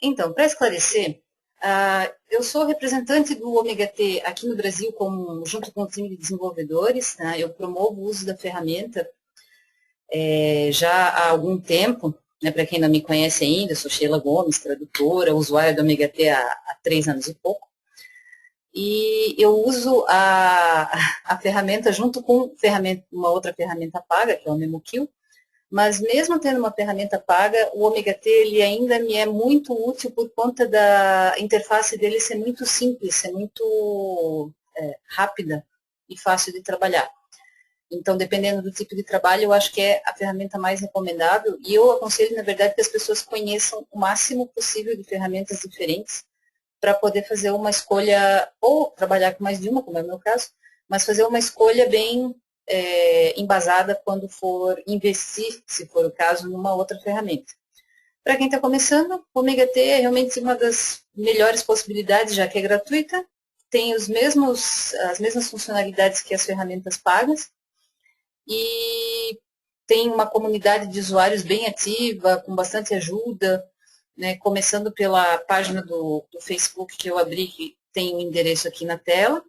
Então, para esclarecer, eu sou representante do Ômega T aqui no Brasil, junto com o time de desenvolvedores, né? Eu promovo o uso da ferramenta já há algum tempo, né? Para quem não me conhece ainda, sou Sheila Gomes, tradutora, usuária do Ômega T há 3 anos e pouco. E eu uso a ferramenta junto com uma outra ferramenta paga, que é o MemoQ, mas mesmo tendo uma ferramenta paga, o Ômega T ele ainda me é muito útil por conta da interface dele ser muito simples, ser muito rápida e fácil de trabalhar. Então, dependendo do tipo de trabalho, eu acho que é a ferramenta mais recomendável e eu aconselho, na verdade, que as pessoas conheçam o máximo possível de ferramentas diferentes para poder fazer uma escolha, ou trabalhar com mais de uma, como é o meu caso, mas fazer uma escolha bem embasada quando for investir, se for o caso, numa outra ferramenta. Para quem está começando, o Ômega T é realmente uma das melhores possibilidades, já que é gratuita, tem as mesmas funcionalidades que as ferramentas pagas e tem uma comunidade de usuários bem ativa, com bastante ajuda, né, começando pela página do Facebook que eu abri, que tem o endereço aqui na tela.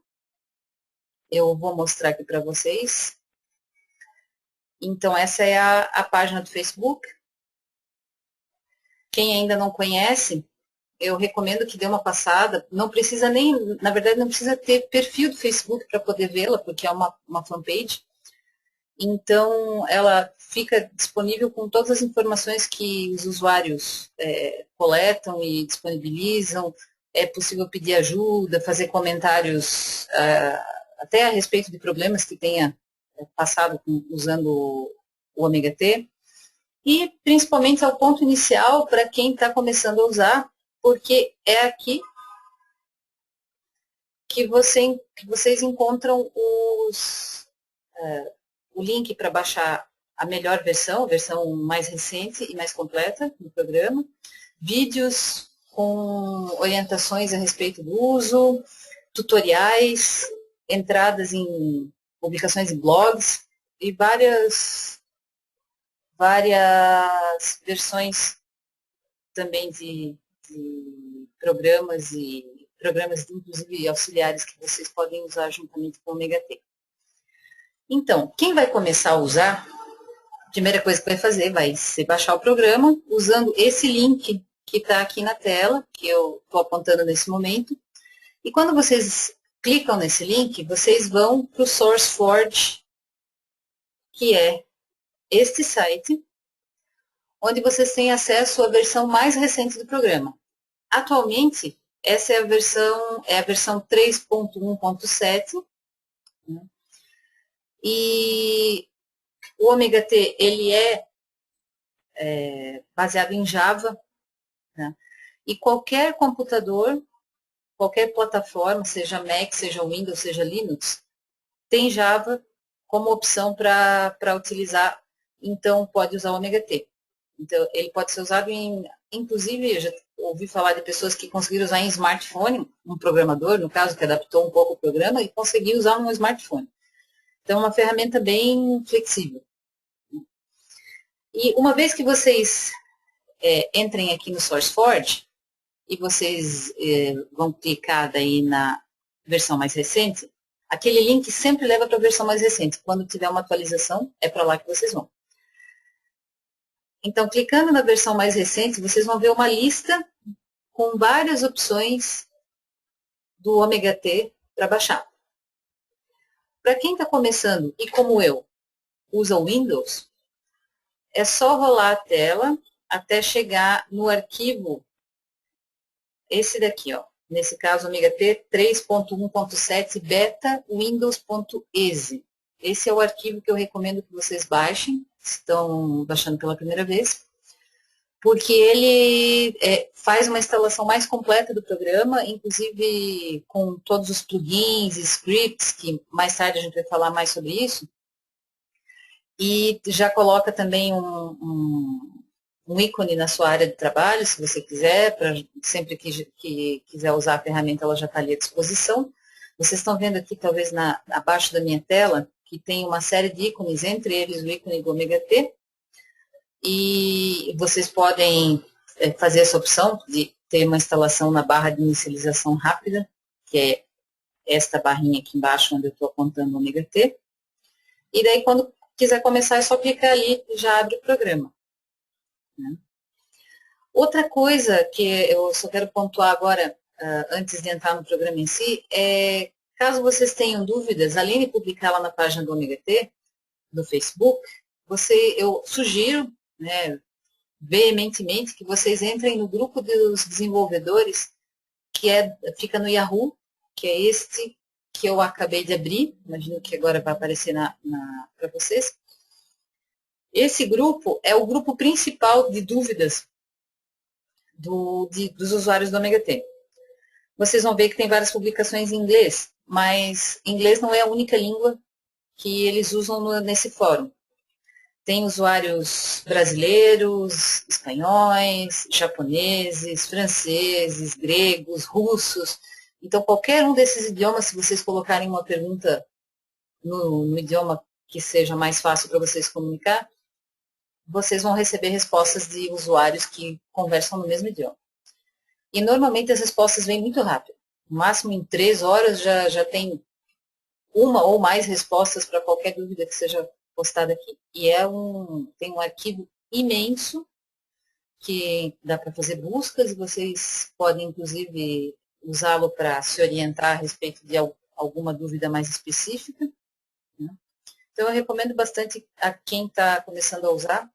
Eu vou mostrar aqui para vocês. Então, essa é a página do Facebook. Quem ainda não conhece, eu recomendo que dê uma passada. Não precisa nem, na verdade, não precisa ter perfil do Facebook para poder vê-la, porque é uma fanpage. Então, ela fica disponível com todas as informações que os usuários coletam e disponibilizam. É possível pedir ajuda, fazer comentários até a respeito de problemas que tenha passado usando o Ômega T. E, principalmente, é o ponto inicial para quem está começando a usar, porque é aqui que vocês encontram o link para baixar a melhor versão, a versão mais recente e mais completa do programa, vídeos com orientações a respeito do uso, tutoriais, entradas em publicações em blogs e várias versões também de programas inclusive auxiliares que vocês podem usar juntamente com o Ômega T. Então, quem vai começar a usar, a primeira coisa que vai fazer vai ser baixar o programa usando esse link que está aqui na tela, que eu estou apontando nesse momento. E quando vocês clicam nesse link, vocês vão para o SourceForge, que é este site, onde vocês têm acesso à versão mais recente do programa. Atualmente, essa é a versão 3.1.7, né? E o Ômega T, ele é baseado em Java, né? E qualquer computador, qualquer plataforma, seja Mac, seja Windows, seja Linux, tem Java como opção para utilizar, então pode usar o Ômega T. Então, ele pode ser usado inclusive, eu já ouvi falar de pessoas que conseguiram usar em smartphone, um programador, no caso, que adaptou um pouco o programa e conseguiu usar no smartphone. Então, é uma ferramenta bem flexível. E uma vez que vocês entrem aqui no SourceForge, e vocês vão clicar daí na versão mais recente, aquele link sempre leva para a versão mais recente. Quando tiver uma atualização, é para lá que vocês vão. Então, clicando na versão mais recente, vocês vão ver uma lista com várias opções do Ômega T para baixar. Para quem está começando, e como eu, usa o Windows, é só rolar a tela até chegar no arquivo, esse daqui, ó. Nesse caso, Ômega T 3.1.7 beta windows.exe. Esse é o arquivo que eu recomendo que vocês baixem, estão baixando pela primeira vez, porque ele faz uma instalação mais completa do programa, inclusive com todos os plugins, scripts, que mais tarde a gente vai falar mais sobre isso, e já coloca também um ícone na sua área de trabalho, se você quiser, sempre que quiser usar a ferramenta, ela já está ali à disposição. Vocês estão vendo aqui, talvez abaixo da minha tela, que tem uma série de ícones, entre eles o ícone do Ômega T, e vocês podem fazer essa opção de ter uma instalação na barra de inicialização rápida, que é esta barrinha aqui embaixo, onde eu estou apontando o ômega T. E daí, quando quiser começar, é só clicar ali e já abre o programa. Né? Outra coisa que eu só quero pontuar agora, antes de entrar no programa em si, é, caso vocês tenham dúvidas, além de publicar lá na página do ômega T, do Facebook, eu sugiro, né, veementemente, que vocês entrem no grupo dos desenvolvedores, que fica no Yahoo, que é este que eu acabei de abrir, imagino que agora vai aparecer para vocês. Esse grupo é o grupo principal de dúvidas dos usuários do ômega T. Vocês vão ver que tem várias publicações em inglês, mas inglês não é a única língua que eles usam nesse fórum. Tem usuários brasileiros, espanhóis, japoneses, franceses, gregos, russos. Então, qualquer um desses idiomas, se vocês colocarem uma pergunta no idioma que seja mais fácil para vocês comunicar, vocês vão receber respostas de usuários que conversam no mesmo idioma. E, normalmente, as respostas vêm muito rápido. No máximo, em 3 horas, já tem uma ou mais respostas para qualquer dúvida que seja postada aqui. E tem um arquivo imenso que dá para fazer buscas e vocês podem, inclusive, usá-lo para se orientar a respeito de alguma dúvida mais específica. Né? Então, eu recomendo bastante a quem está começando a usar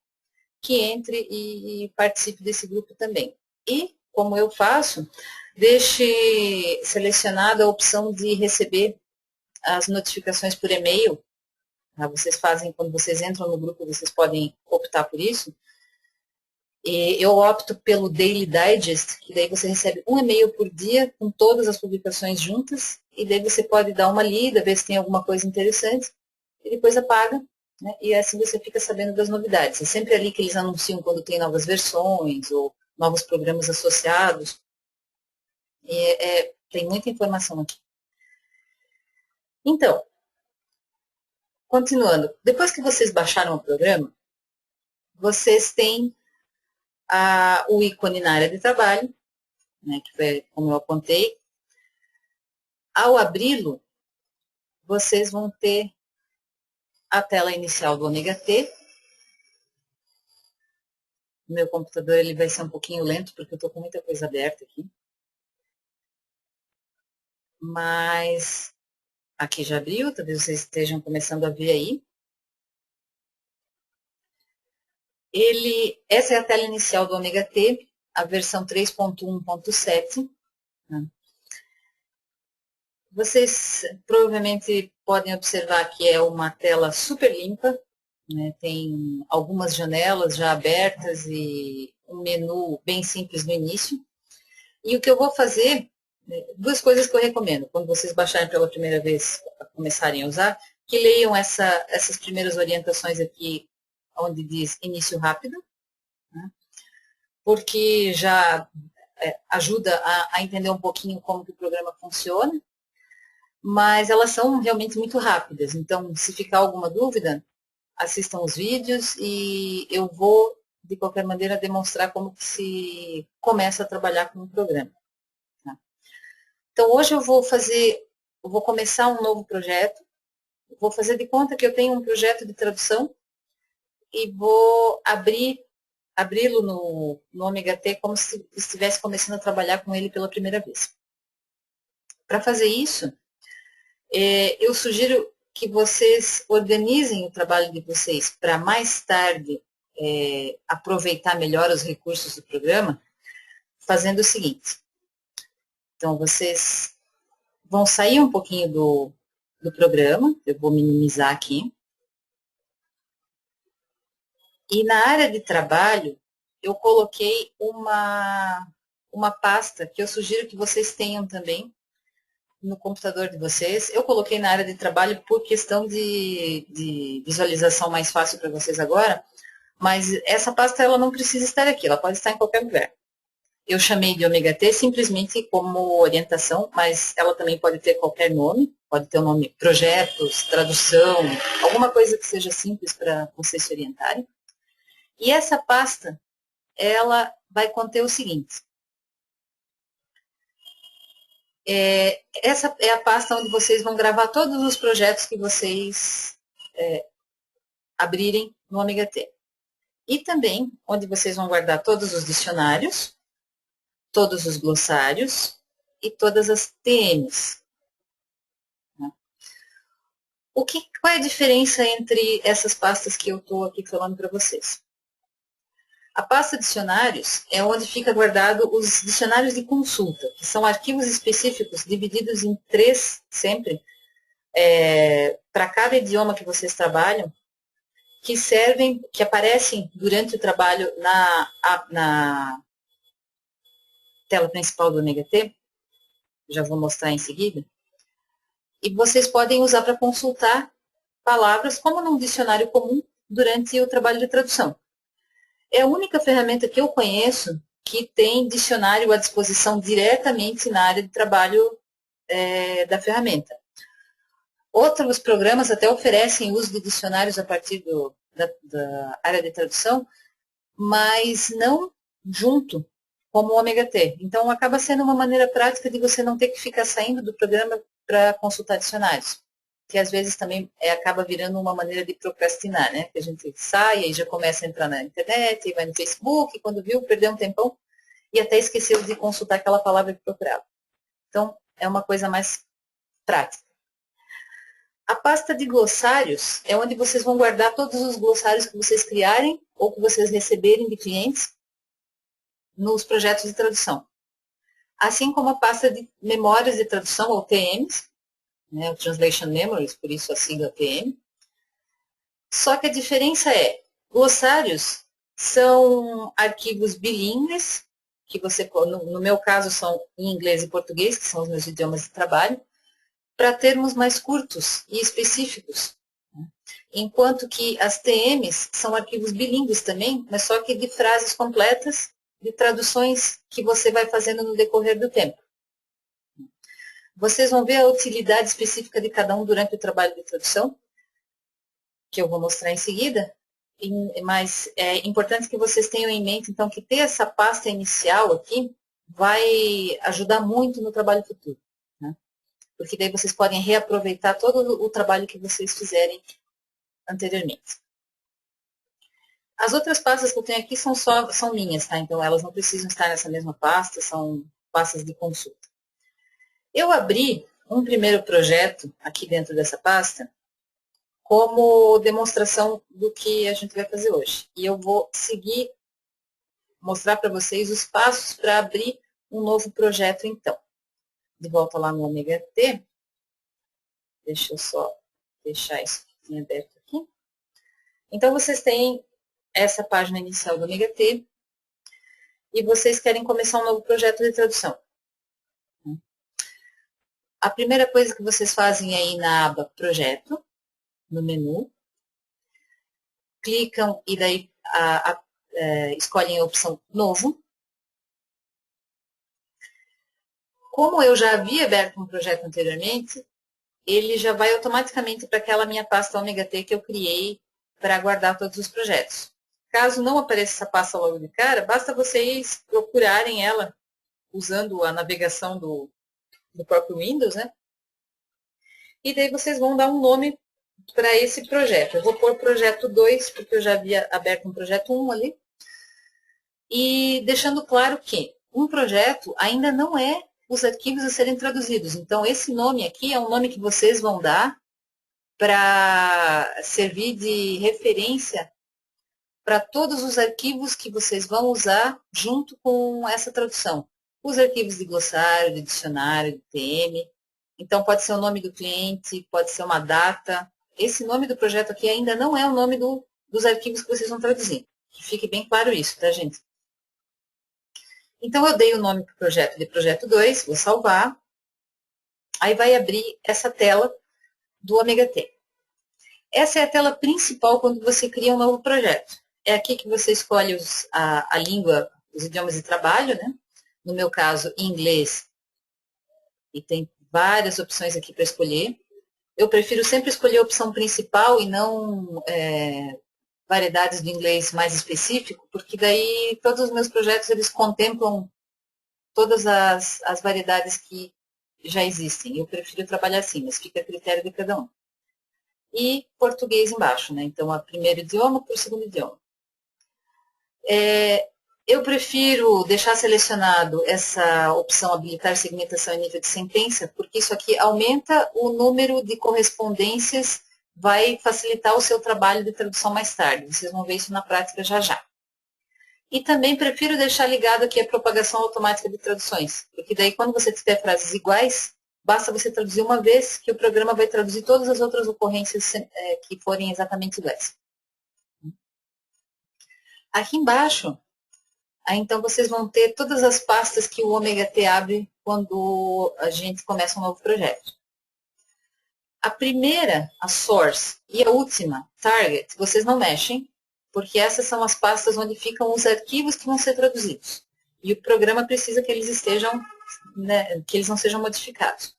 que entre e participe desse grupo também. E, como eu faço, deixe selecionada a opção de receber as notificações por e-mail. Vocês fazem, quando vocês entram no grupo, vocês podem optar por isso. E eu opto pelo Daily Digest, que daí você recebe um e-mail por dia com todas as publicações juntas, e daí você pode dar uma lida, ver se tem alguma coisa interessante, e depois apaga, né? E assim você fica sabendo das novidades. É sempre ali que eles anunciam quando tem novas versões, ou novos programas associados. Tem muita informação aqui. Então, continuando, depois que vocês baixaram o programa, vocês têm o ícone na área de trabalho, né, que foi como eu apontei. Ao abri-lo, vocês vão ter a tela inicial do ômega T. O meu computador ele vai ser um pouquinho lento, porque eu estou com muita coisa aberta aqui. Mas aqui já abriu, talvez vocês estejam começando a ver aí. Essa é a tela inicial do ômega T, a versão 3.1.7. Né? Vocês provavelmente podem observar que é uma tela super limpa, né? Tem algumas janelas já abertas e um menu bem simples no início. E o que eu vou fazer, duas coisas que eu recomendo, quando vocês baixarem pela primeira vez, começarem a usar, que leiam essas primeiras orientações aqui, onde diz início rápido, né? Porque já ajuda a entender um pouquinho como que o programa funciona, mas elas são realmente muito rápidas. Então, se ficar alguma dúvida, assistam os vídeos e eu vou, de qualquer maneira, demonstrar como que se começa a trabalhar com o programa. Tá? Então, hoje eu vou começar um novo projeto, vou fazer de conta que eu tenho um projeto de tradução e vou abri-lo no ômega T como se estivesse começando a trabalhar com ele pela primeira vez. Para fazer isso, eu sugiro que vocês organizem o trabalho de vocês para mais tarde aproveitar melhor os recursos do programa, fazendo o seguinte. Então, vocês vão sair um pouquinho do programa, eu vou minimizar aqui. E na área de trabalho, eu coloquei uma pasta que eu sugiro que vocês tenham também no computador de vocês. Eu coloquei na área de trabalho por questão de visualização mais fácil para vocês agora, mas essa pasta ela não precisa estar aqui, ela pode estar em qualquer lugar. Eu chamei de ômega T simplesmente como orientação, mas ela também pode ter qualquer nome, pode ter o nome projetos, tradução, alguma coisa que seja simples para vocês se orientarem. E essa pasta, ela vai conter o seguinte: Essa é a pasta onde vocês vão gravar todos os projetos que vocês abrirem no Omega T. E também onde vocês vão guardar todos os dicionários, todos os glossários e todas as TMs. Qual é a diferença entre essas pastas que eu estou aqui falando para vocês? A pasta dicionários é onde fica guardado os dicionários de consulta, que são arquivos específicos divididos em 3 sempre, para cada idioma que vocês trabalham, que aparecem durante o trabalho na tela principal do Omega T, já vou mostrar em seguida, e vocês podem usar para consultar palavras como num dicionário comum durante o trabalho de tradução. É a única ferramenta que eu conheço que tem dicionário à disposição diretamente na área de trabalho da ferramenta. Outros programas até oferecem uso de dicionários a partir da área de tradução, mas não junto, como o Omega T. Então, acaba sendo uma maneira prática de você não ter que ficar saindo do programa para consultar dicionários, que às vezes também acaba virando uma maneira de procrastinar, né? Que a gente sai e já começa a entrar na internet, e vai no Facebook, e quando viu, perdeu um tempão e até esqueceu de consultar aquela palavra que procurava. Então, é uma coisa mais prática. A pasta de glossários é onde vocês vão guardar todos os glossários que vocês criarem ou que vocês receberem de clientes nos projetos de tradução. Assim como a pasta de memórias de tradução, ou TMs, né, o Translation Memories, por isso a sigla TM. Só que a diferença glossários são arquivos bilíngues, que você, no meu caso, são em inglês e português, que são os meus idiomas de trabalho, para termos mais curtos e específicos. Enquanto que as TMs são arquivos bilíngues também, mas só que de frases completas, de traduções que você vai fazendo no decorrer do tempo. Vocês vão ver a utilidade específica de cada um durante o trabalho de tradução, que eu vou mostrar em seguida, mas é importante que vocês tenham em mente, então, que ter essa pasta inicial aqui vai ajudar muito no trabalho futuro, né? Porque daí vocês podem reaproveitar todo o trabalho que vocês fizerem anteriormente. As outras pastas que eu tenho aqui são minhas, tá? Então, elas não precisam estar nessa mesma pasta, são pastas de consulta. Eu abri um primeiro projeto aqui dentro dessa pasta como demonstração do que a gente vai fazer hoje. E eu vou mostrar para vocês os passos para abrir um novo projeto, então. De volta lá no Omega T. Deixa eu só deixar isso aberto aqui. Então, vocês têm essa página inicial do Omega T e vocês querem começar um novo projeto de tradução. A primeira coisa que vocês fazem é ir na aba Projeto, no menu, clicam e daí escolhem a opção Novo. Como eu já havia aberto um projeto anteriormente, ele já vai automaticamente para aquela minha pasta Omega T que eu criei para guardar todos os projetos. Caso não apareça essa pasta logo de cara, basta vocês procurarem ela usando a navegação do próprio Windows, né? E daí vocês vão dar um nome para esse projeto. Eu vou pôr projeto 2, porque eu já havia aberto um projeto 1 ali. E deixando claro que um projeto ainda não é os arquivos a serem traduzidos. Então, esse nome aqui é um nome que vocês vão dar para servir de referência para todos os arquivos que vocês vão usar junto com essa tradução. Os arquivos de glossário, de dicionário, de TM. Então, pode ser o nome do cliente, pode ser uma data. Esse nome do projeto aqui ainda não é o nome dos arquivos que vocês vão traduzir. Que fique bem claro isso, tá, gente? Então, eu dei o nome para o projeto de projeto 2, vou salvar. Aí vai abrir essa tela do Omega T. Essa é a tela principal quando você cria um novo projeto. É aqui que você escolhe a língua, os idiomas de trabalho, né? No meu caso, inglês. E tem várias opções aqui para escolher. Eu prefiro sempre escolher a opção principal e não variedades de inglês mais específico, porque daí todos os meus projetos eles contemplam todas as variedades que já existem. Eu prefiro trabalhar assim, mas fica a critério de cada um. E português embaixo, né? Então, o primeiro idioma para o segundo idioma. Eu prefiro deixar selecionado essa opção habilitar segmentação em nível de sentença, porque isso aqui aumenta o número de correspondências, vai facilitar o seu trabalho de tradução mais tarde. Vocês vão ver isso na prática já já. E também prefiro deixar ligado aqui a propagação automática de traduções, porque daí quando você tiver frases iguais, basta você traduzir uma vez que o programa vai traduzir todas as outras ocorrências que forem exatamente iguais. Aqui embaixo, então vocês vão ter todas as pastas que o Omega T abre quando a gente começa um novo projeto. A primeira, a source, e a última, target, vocês não mexem, porque essas são as pastas onde ficam os arquivos que vão ser traduzidos. E o programa precisa que eles estejam, né, que eles não sejam modificados.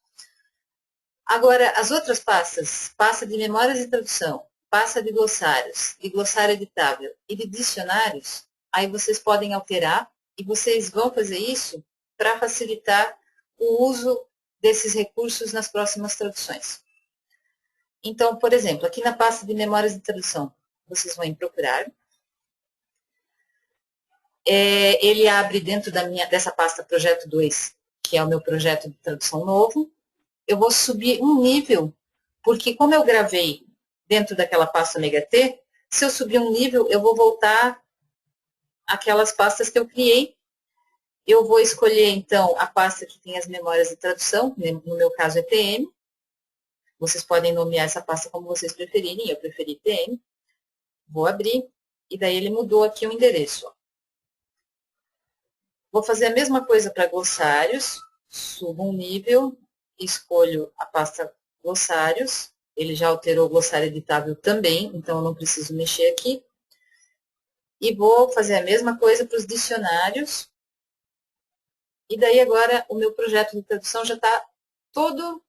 Agora, as outras pastas, pasta de memórias de tradução, pasta de glossários, de glossário editável e de dicionários, aí vocês podem alterar e vocês vão fazer isso para facilitar o uso desses recursos nas próximas traduções. Então, por exemplo, aqui na pasta de memórias de tradução, vocês vão em procurar. Ele abre dentro dessa pasta projeto 2, que é o meu projeto de tradução novo. Eu vou subir um nível, porque como eu gravei dentro daquela pasta Omega T, se eu subir um nível, eu vou voltar àquelas pastas que eu criei. Eu vou escolher, então, a pasta que tem as memórias de tradução, no meu caso é TM. Vocês podem nomear essa pasta como vocês preferirem, eu preferi TM. Vou abrir, e daí ele mudou aqui o endereço. Vou fazer a mesma coisa para glossários, subo um nível, escolho a pasta glossários, ele já alterou o glossário editável também, então eu não preciso mexer aqui. E vou fazer a mesma coisa para os dicionários. E daí agora o meu projeto de tradução já está todo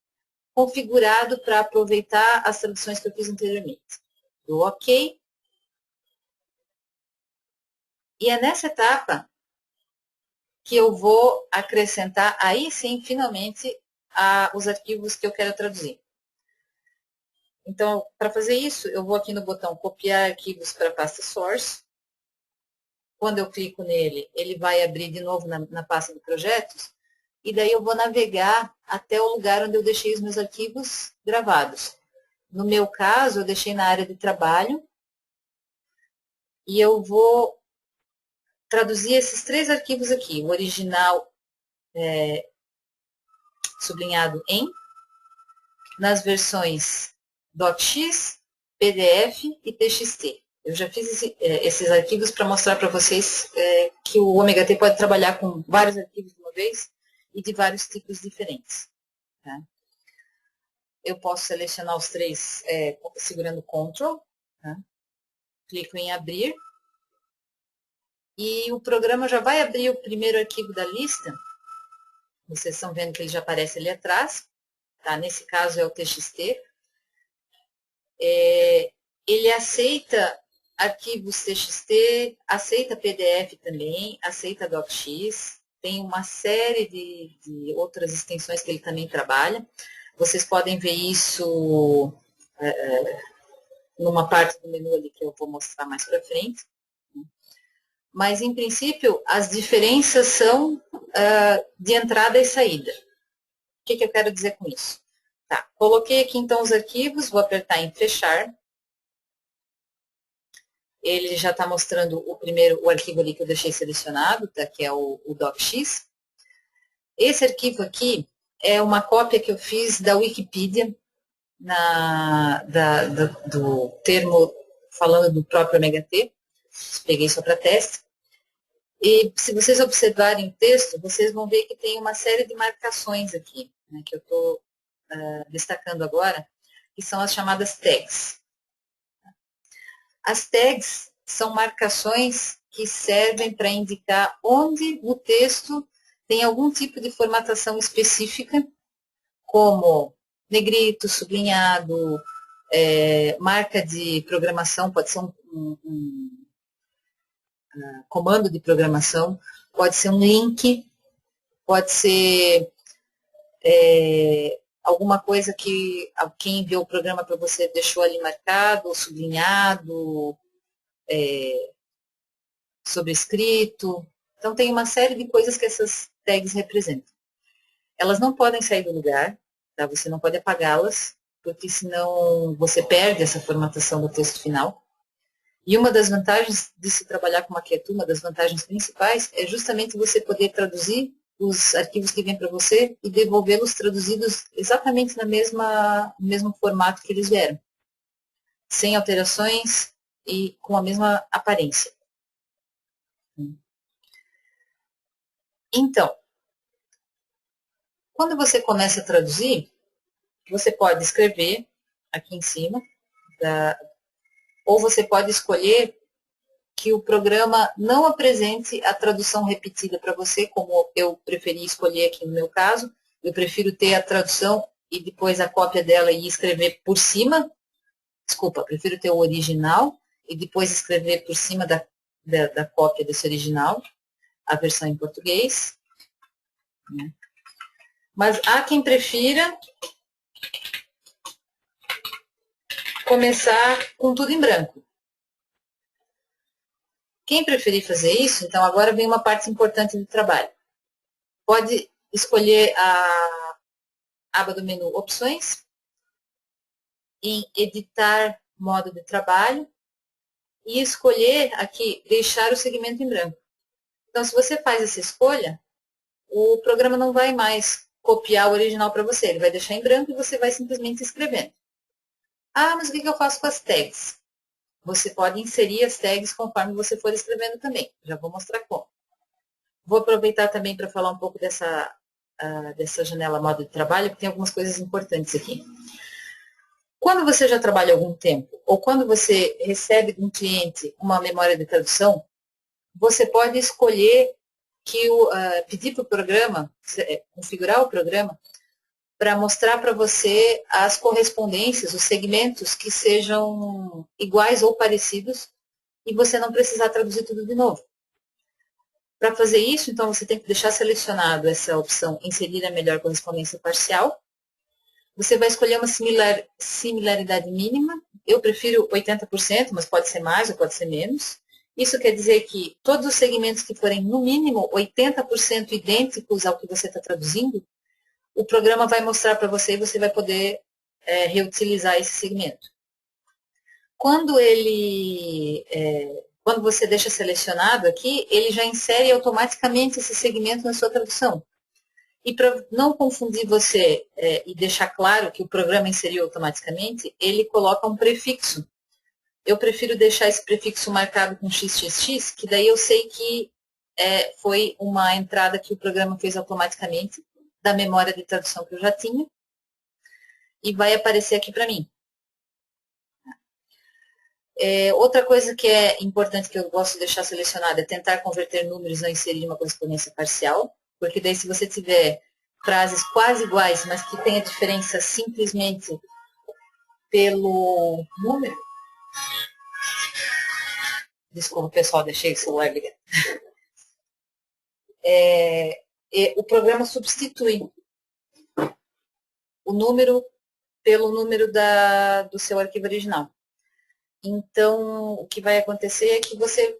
configurado para aproveitar as traduções que eu fiz anteriormente. Dou OK. E é nessa etapa que eu vou acrescentar, aí sim, finalmente, os arquivos que eu quero traduzir. Então, para fazer isso, eu vou aqui no botão copiar arquivos para a pasta source. Quando eu clico nele, ele vai abrir de novo na pasta de projetos. E daí eu vou navegar até o lugar onde eu deixei os meus arquivos gravados. No meu caso, eu deixei na área de trabalho. E eu vou traduzir esses 3 arquivos aqui. O original sublinhado em, nas versões .x, PDF e TXT. Eu já fiz esses arquivos para mostrar para vocês que o Omega T pode trabalhar com vários arquivos de uma vez e de vários tipos diferentes. Tá? Eu posso selecionar os 3 segurando Ctrl, tá? Clico em abrir, e o programa já vai abrir o primeiro arquivo da lista. Vocês estão vendo que ele já aparece ali atrás. Tá? Nesse caso é o TXT. Ele aceita arquivos TXT, aceita PDF também, aceita DocX, tem uma série de outras extensões que ele também trabalha. Vocês podem ver isso numa parte do menu ali que eu vou mostrar mais para frente. Mas, em princípio, as diferenças são de entrada e saída. O que eu quero dizer com isso? Tá, coloquei aqui então os arquivos, vou apertar em fechar. Ele já está mostrando o arquivo ali que eu deixei selecionado, tá, que é o DocX. Esse arquivo aqui é uma cópia que eu fiz da Wikipedia, do termo falando do próprio Omega T. Peguei só para teste. E se vocês observarem o texto, vocês vão ver que tem uma série de marcações aqui, né, que eu estou destacando agora, que são as chamadas tags. As tags são marcações que servem para indicar onde no texto tem algum tipo de formatação específica, como negrito, sublinhado, marca de programação, pode ser um comando de programação, pode ser um link, pode ser alguma coisa que quem enviou o programa para você deixou ali marcado, sublinhado, sobrescrito. Então, tem uma série de coisas que essas tags representam. Elas não podem sair do lugar, tá? Você não pode apagá-las, porque senão você perde essa formatação do texto final. E uma das vantagens de se trabalhar com maquete, uma das vantagens principais, é justamente você poder traduzir os arquivos que vêm para você e devolvê-los traduzidos exatamente no mesmo formato que eles vieram, sem alterações e com a mesma aparência. Então, quando você começa a traduzir, você pode escrever aqui em cima, ou você pode escolher que o programa não apresente a tradução repetida para você, como eu preferi escolher aqui no meu caso. Eu prefiro ter a tradução e depois a cópia dela e escrever por cima. Desculpa, prefiro ter o original e depois escrever por cima da cópia desse original, a versão em português. Mas há quem prefira começar com tudo em branco. Quem preferir fazer isso, então agora vem uma parte importante do trabalho. Pode escolher a aba do menu Opções, em Editar modo de trabalho, e escolher aqui, deixar o segmento em branco. Então, se você faz essa escolha, o programa não vai mais copiar o original para você, ele vai deixar em branco e você vai simplesmente escrevendo. Ah, mas o que eu faço com as tags? Você pode inserir as tags conforme você for escrevendo também. Já vou mostrar como. Vou aproveitar também para falar um pouco dessa janela modo de trabalho, porque tem algumas coisas importantes aqui. Quando você já trabalha algum tempo, ou quando você recebe de um cliente uma memória de tradução, você pode escolher pedir para o programa, configurar o programa, para mostrar para você as correspondências, os segmentos que sejam iguais ou parecidos, e você não precisar traduzir tudo de novo. Para fazer isso, então, você tem que deixar selecionado essa opção inserir a melhor correspondência parcial. Você vai escolher uma similaridade mínima. Eu prefiro 80%, mas pode ser mais ou pode ser menos. Isso quer dizer que todos os segmentos que forem, no mínimo, 80% idênticos ao que você está traduzindo, o programa vai mostrar para você e você vai poder reutilizar esse segmento. Quando você deixa selecionado aqui, ele já insere automaticamente esse segmento na sua tradução. E para não confundir você e deixar claro que o programa inseriu automaticamente, ele coloca um prefixo. Eu prefiro deixar esse prefixo marcado com XXX, que daí eu sei que foi uma entrada que o programa fez automaticamente, da memória de tradução que eu já tinha, e vai aparecer aqui para mim. Outra coisa que é importante que eu gosto de deixar selecionada é tentar converter números ou inserir uma correspondência parcial, porque daí se você tiver frases quase iguais, mas que tenha diferença simplesmente pelo número. Desculpa, pessoal, deixei o celular ligado. O programa substitui o número pelo número do seu arquivo original. Então, o que vai acontecer é que você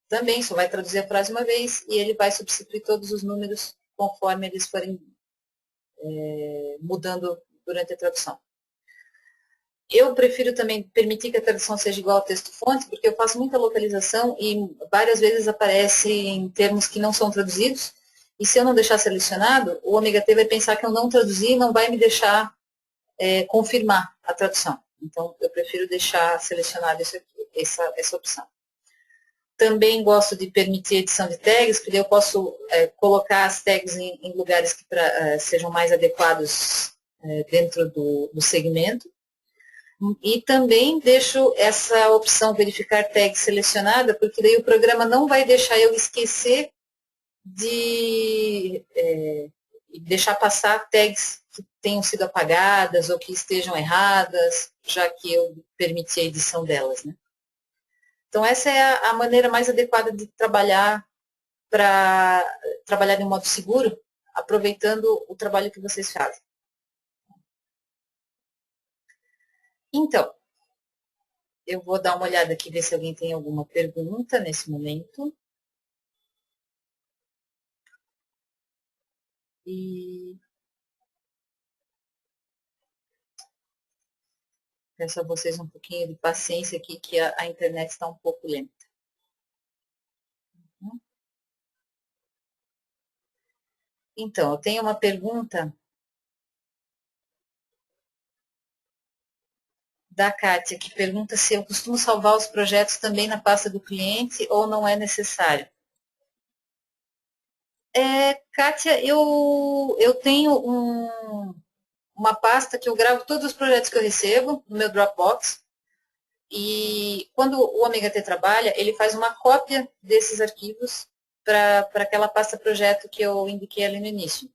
também só vai traduzir a frase uma vez e ele vai substituir todos os números conforme eles forem mudando durante a tradução. Eu prefiro também permitir que a tradução seja igual ao texto-fonte, porque eu faço muita localização e várias vezes aparecem termos que não são traduzidos, e se eu não deixar selecionado, o Omega T vai pensar que eu não traduzi e não vai me deixar confirmar a tradução. Então, eu prefiro deixar selecionado essa opção. Também gosto de permitir edição de tags, porque eu posso colocar as tags em lugares que sejam mais adequados dentro do segmento. E também deixo essa opção verificar tag selecionada, porque daí o programa não vai deixar eu esquecer de deixar passar tags que tenham sido apagadas ou que estejam erradas, já que eu permiti a edição delas, né? Então, essa é a maneira mais adequada de trabalhar para trabalhar de um modo seguro, aproveitando o trabalho que vocês fazem. Então, eu vou dar uma olhada aqui, ver se alguém tem alguma pergunta nesse momento. E peço a vocês um pouquinho de paciência aqui, que a internet está um pouco lenta. Então, eu tenho uma pergunta da Kátia, que pergunta se eu costumo salvar os projetos também na pasta do cliente ou não é necessário. Kátia, eu tenho uma pasta que eu gravo todos os projetos que eu recebo no meu Dropbox. E quando o Omega T trabalha, ele faz uma cópia desses arquivos para aquela pasta projeto que eu indiquei ali no início.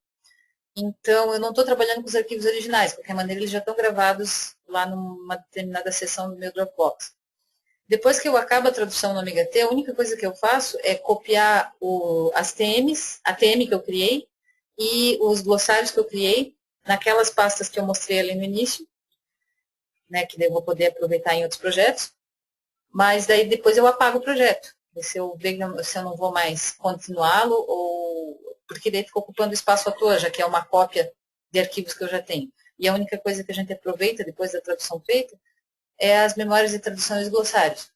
Então, eu não estou trabalhando com os arquivos originais, de qualquer maneira eles já estão gravados lá numa determinada seção do meu Dropbox. Depois que eu acabo a tradução no Omega T, a única coisa que eu faço é copiar as TMs, a TM que eu criei e os glossários que eu criei naquelas pastas que eu mostrei ali no início, né, que daí eu vou poder aproveitar em outros projetos, mas daí depois eu apago o projeto, se eu não vou mais continuá-lo, ou porque daí fica ocupando espaço à toa, já que é uma cópia de arquivos que eu já tenho. E a única coisa que a gente aproveita depois da tradução feita é as memórias de tradução e os glossários.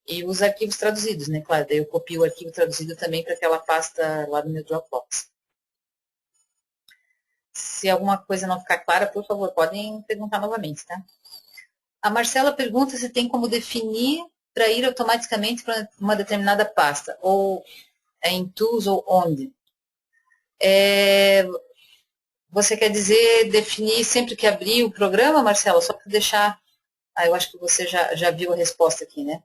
E os arquivos traduzidos, né? Claro, daí eu copio o arquivo traduzido também para aquela pasta lá do meu Dropbox. Se alguma coisa não ficar clara, por favor, podem perguntar novamente, tá? A Marcela pergunta se tem como definir para ir automaticamente para uma determinada pasta, ou em Tools ou onde. Você quer dizer definir sempre que abrir o programa, Marcela? Só para deixar... eu acho que você já viu a resposta aqui, né?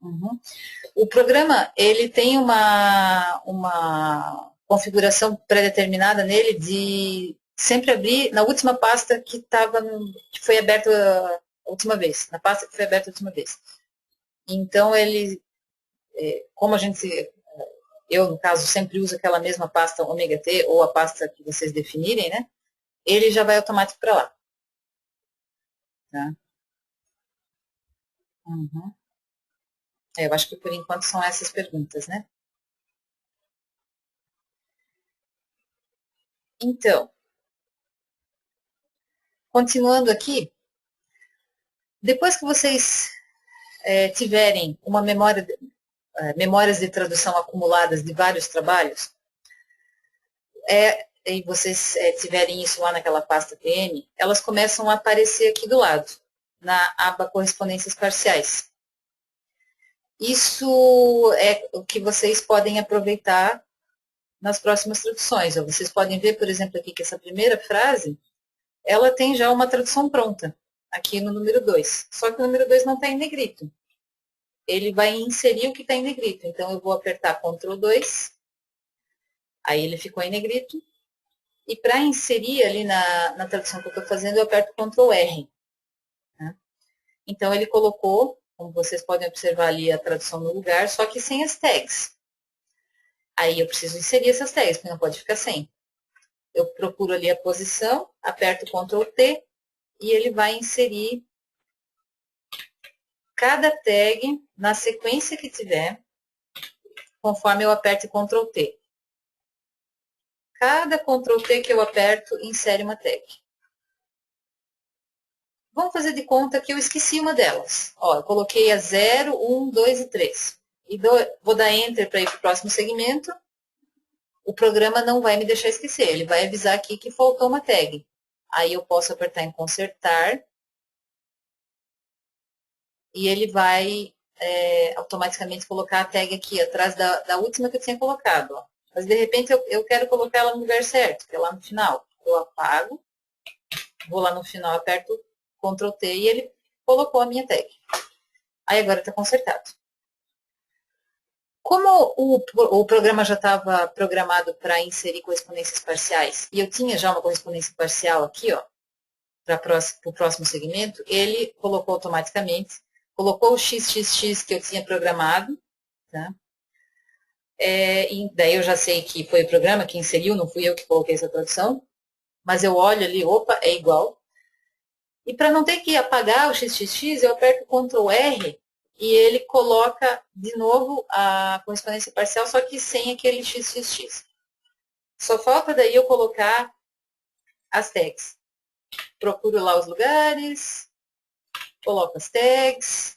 Uhum. O programa, ele tem uma configuração pré-determinada nele de sempre abrir na última pasta que foi aberta a última vez, na pasta que foi aberta a última vez. Então, como eu, no caso, sempre uso aquela mesma pasta Omega T ou a pasta que vocês definirem, né? Ele já vai automático para lá. Tá? Uhum. Eu acho que por enquanto são essas perguntas, né? Então, continuando aqui, depois que vocês tiverem uma memórias de tradução acumuladas de vários trabalhos, e vocês tiverem isso lá naquela pasta PM, elas começam a aparecer aqui do lado, na aba correspondências parciais. Isso é o que vocês podem aproveitar nas próximas traduções. Vocês podem ver, por exemplo, aqui que essa primeira frase, ela tem já uma tradução pronta, aqui no número 2. Só que o número 2 não está em negrito. Ele vai inserir o que está em negrito. Então, eu vou apertar Ctrl 2, aí ele ficou em negrito. E para inserir ali na tradução que eu estou fazendo, eu aperto Ctrl R. Né? Então, ele colocou, como vocês podem observar ali, a tradução no lugar, só que sem as tags. Aí eu preciso inserir essas tags, porque não pode ficar sem. Eu procuro ali a posição, aperto Ctrl T, e ele vai inserir cada tag na sequência que tiver, conforme eu aperte Ctrl T. Cada Ctrl T que eu aperto, insere uma tag. Vamos fazer de conta que eu esqueci uma delas. Ó, eu coloquei a 0, 1, 2 e 3. E vou dar Enter para ir para o próximo segmento. O programa não vai me deixar esquecer. Ele vai avisar aqui que faltou uma tag. Aí eu posso apertar em Consertar. E ele vai automaticamente colocar a tag aqui, atrás da última que eu tinha colocado. Ó. Mas, de repente, eu quero colocar ela no lugar certo, que é lá no final. Eu apago, vou lá no final, aperto Ctrl T e ele colocou a minha tag. Aí agora está consertado. Como o programa já estava programado para inserir correspondências parciais, e eu tinha já uma correspondência parcial aqui, ó, para o próximo segmento, ele colocou automaticamente, colocou o XXX que eu tinha programado, tá? E daí eu já sei que foi o programa que inseriu, não fui eu que coloquei essa tradução, mas eu olho ali, opa, é igual. E para não ter que apagar o XXX, eu aperto Ctrl R e ele coloca de novo a correspondência parcial, só que sem aquele XXX. Só falta daí eu colocar as tags. Procuro lá os lugares, coloco as tags,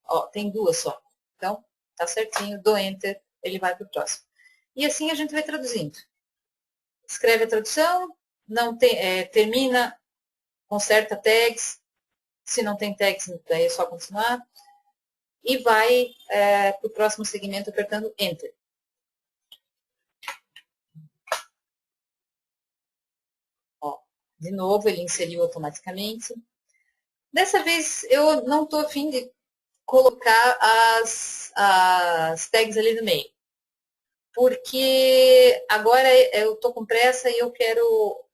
ó, tem duas só. Então, tá certinho, dou Enter, ele vai para o próximo. E assim a gente vai traduzindo. Escreve a tradução, não tem, termina, conserta tags, se não tem tags, daí é só continuar, e vai para o próximo segmento apertando Enter. Ó, de novo, ele inseriu automaticamente. Dessa vez, eu não estou afim de colocar as tags ali no meio, porque agora eu estou com pressa e eu quero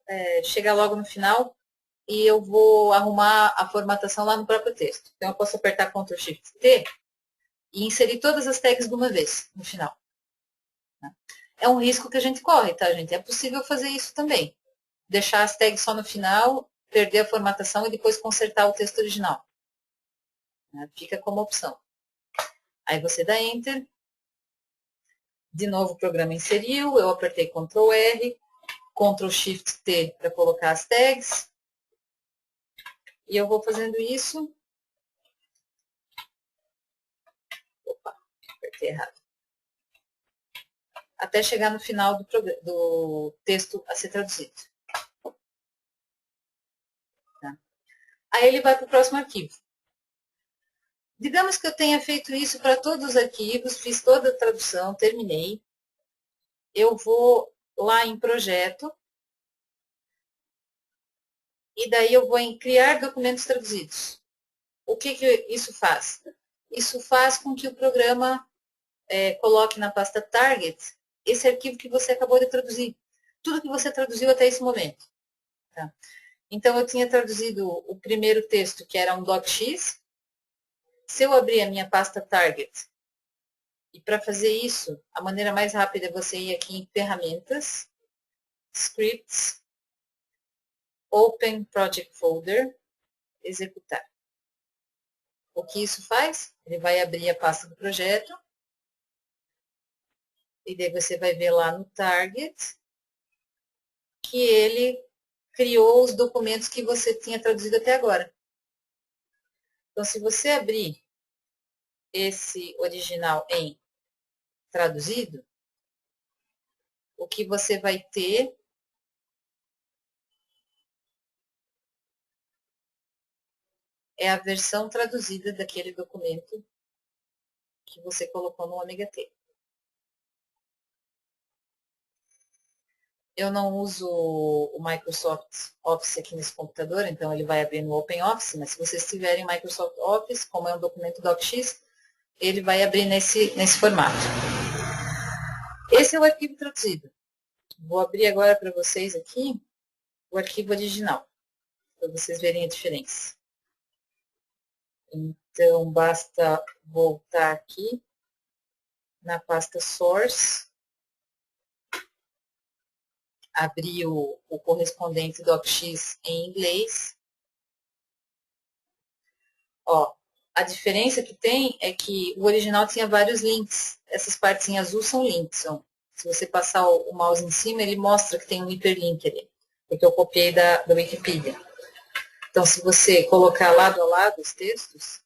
chegar logo no final e eu vou arrumar a formatação lá no próprio texto. Então, eu posso apertar Ctrl Shift T e inserir todas as tags de uma vez no final. É um risco que a gente corre, tá, gente? É possível fazer isso também. Deixar as tags só no final, perder a formatação e depois consertar o texto original. Fica como opção. Aí você dá Enter. De novo o programa inseriu, eu apertei Ctrl R, Ctrl Shift T para colocar as tags. E eu vou fazendo isso. Opa, apertei errado. Até chegar no final do texto a ser traduzido. Tá? Aí ele vai para o próximo arquivo. Digamos que eu tenha feito isso para todos os arquivos, fiz toda a tradução, terminei. Eu vou lá em Projeto. E daí eu vou em Criar documentos traduzidos. O que isso faz? Isso faz com que o programa coloque na pasta Target esse arquivo que você acabou de traduzir. Tudo que você traduziu até esse momento. Tá? Então, eu tinha traduzido o primeiro texto, que era um docx. Se eu abrir a minha pasta Target, e para fazer isso, a maneira mais rápida é você ir aqui em Ferramentas, Scripts, Open Project Folder, Executar. O que isso faz? Ele vai abrir a pasta do projeto, e daí você vai ver lá no Target, que ele criou os documentos que você tinha traduzido até agora. Então, se você abrir esse original em traduzido, o que você vai ter é a versão traduzida daquele documento que você colocou no Ômega T. Eu não uso o Microsoft Office aqui nesse computador, então ele vai abrir no OpenOffice, mas se vocês tiverem Microsoft Office, como é um documento docx, ele vai abrir nesse formato. Esse é o arquivo traduzido. Vou abrir agora para vocês aqui o arquivo original, para vocês verem a diferença. Então, basta voltar aqui na pasta Source, abrir o correspondente docx em inglês. Ó, a diferença que tem é que o original tinha vários links. Essas partes em azul são links. Ó. Se você passar o mouse em cima, ele mostra que tem um hiperlink ali, porque eu copiei da Wikipedia. Então, se você colocar lado a lado os textos,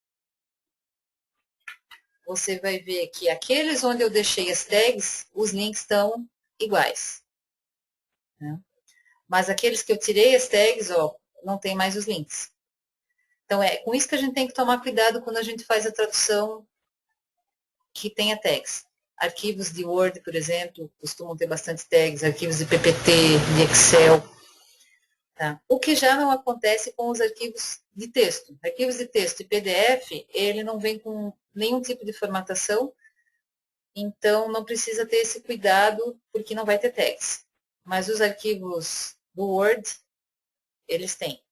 você vai ver que aqueles onde eu deixei as tags, os links estão iguais. Né? Mas aqueles que eu tirei as tags, ó, não tem mais os links. Então, é com isso que a gente tem que tomar cuidado quando a gente faz a tradução que tenha tags. Arquivos de Word, por exemplo, costumam ter bastante tags, arquivos de PPT, de Excel. Tá? O que já não acontece com os arquivos de texto. Arquivos de texto e PDF, ele não vem com nenhum tipo de formatação, então não precisa ter esse cuidado, porque não vai ter tags. Mas os arquivos do Word, eles têm.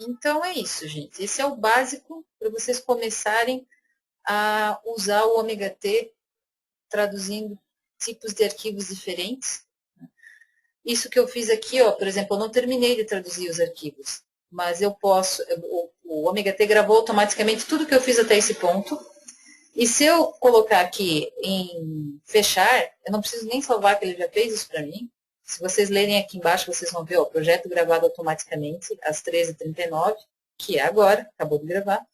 Então é isso, gente. Esse é o básico para vocês começarem a usar o ômega T traduzindo tipos de arquivos diferentes. Isso que eu fiz aqui, ó, por exemplo, eu não terminei de traduzir os arquivos, mas eu posso, o ômega T gravou automaticamente tudo que eu fiz até esse ponto. E se eu colocar aqui em fechar, eu não preciso nem salvar que ele já fez isso para mim. Se vocês lerem aqui embaixo, vocês vão ver o projeto gravado automaticamente às 13h39, que é agora, acabou de gravar.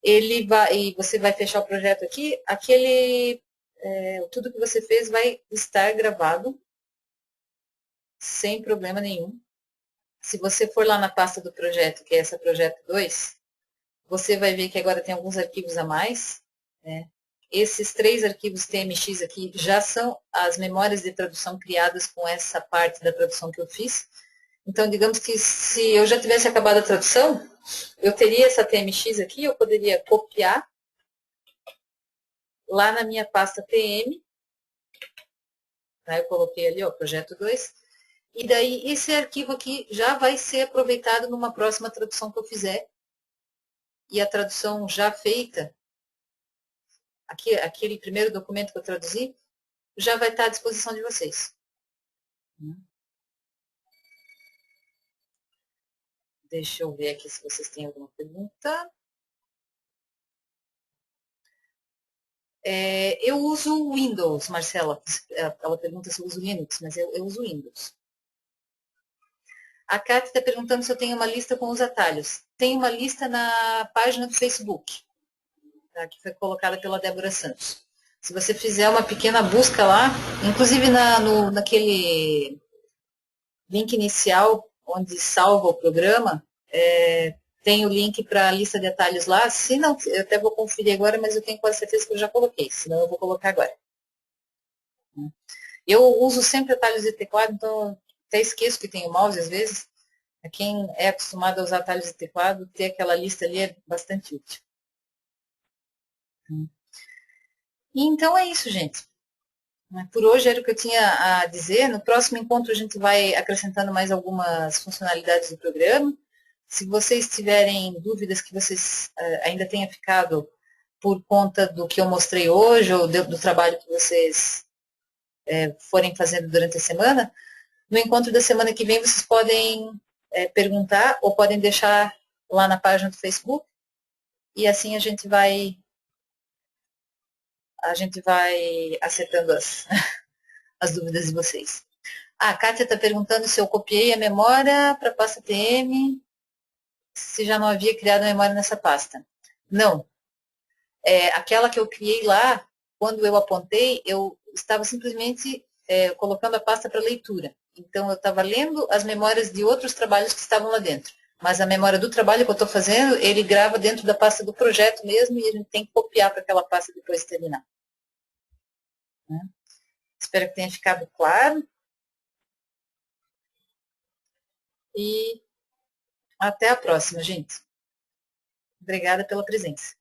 Ele vai, e você vai fechar o projeto aqui, tudo que você fez vai estar gravado sem problema nenhum. Se você for lá na pasta do projeto, que é essa projeto 2, você vai ver que agora tem alguns arquivos a mais, né? Esses 3 arquivos TMX aqui já são as memórias de tradução criadas com essa parte da tradução que eu fiz. Então, digamos que se eu já tivesse acabado a tradução, eu teria essa TMX aqui, eu poderia copiar lá na minha pasta TM, tá? Eu coloquei ali, ó, projeto 2, e daí esse arquivo aqui já vai ser aproveitado numa próxima tradução que eu fizer, e a tradução já feita, aquele primeiro documento que eu traduzi, já vai estar à disposição de vocês. Deixa eu ver aqui se vocês têm alguma pergunta. Eu uso Windows, Marcela. Ela pergunta se eu uso Linux, mas eu uso Windows. A Kátia está perguntando se eu tenho uma lista com os atalhos. Tem uma lista na página do Facebook, tá, que foi colocada pela Débora Santos. Se você fizer uma pequena busca lá, inclusive naquele link inicial, onde salva o programa, tem o link para a lista de atalhos lá. Se não, eu até vou conferir agora, mas eu tenho quase certeza que eu já coloquei, senão eu vou colocar agora. Eu uso sempre atalhos de teclado, então até esqueço que tem o mouse às vezes. Para quem é acostumado a usar atalhos de teclado, ter aquela lista ali é bastante útil. E então é isso, gente. Por hoje era o que eu tinha a dizer. No próximo encontro a gente vai acrescentando mais algumas funcionalidades do programa. Se vocês tiverem dúvidas que vocês ainda tenha ficado por conta do que eu mostrei hoje ou do trabalho que vocês forem fazendo durante a semana, no encontro da semana que vem vocês podem perguntar ou podem deixar lá na página do Facebook e assim a gente vai acertando as dúvidas de vocês. A Kátia está perguntando se eu copiei a memória para a pasta TM, se já não havia criado a memória nessa pasta. Não. Aquela que eu criei lá, quando eu apontei, eu estava simplesmente colocando a pasta para leitura. Então, eu estava lendo as memórias de outros trabalhos que estavam lá dentro. Mas a memória do trabalho que eu estou fazendo, ele grava dentro da pasta do projeto mesmo e a gente tem que copiar para aquela pasta depois de terminar. Né? Espero que tenha ficado claro. E até a próxima, gente. Obrigada pela presença.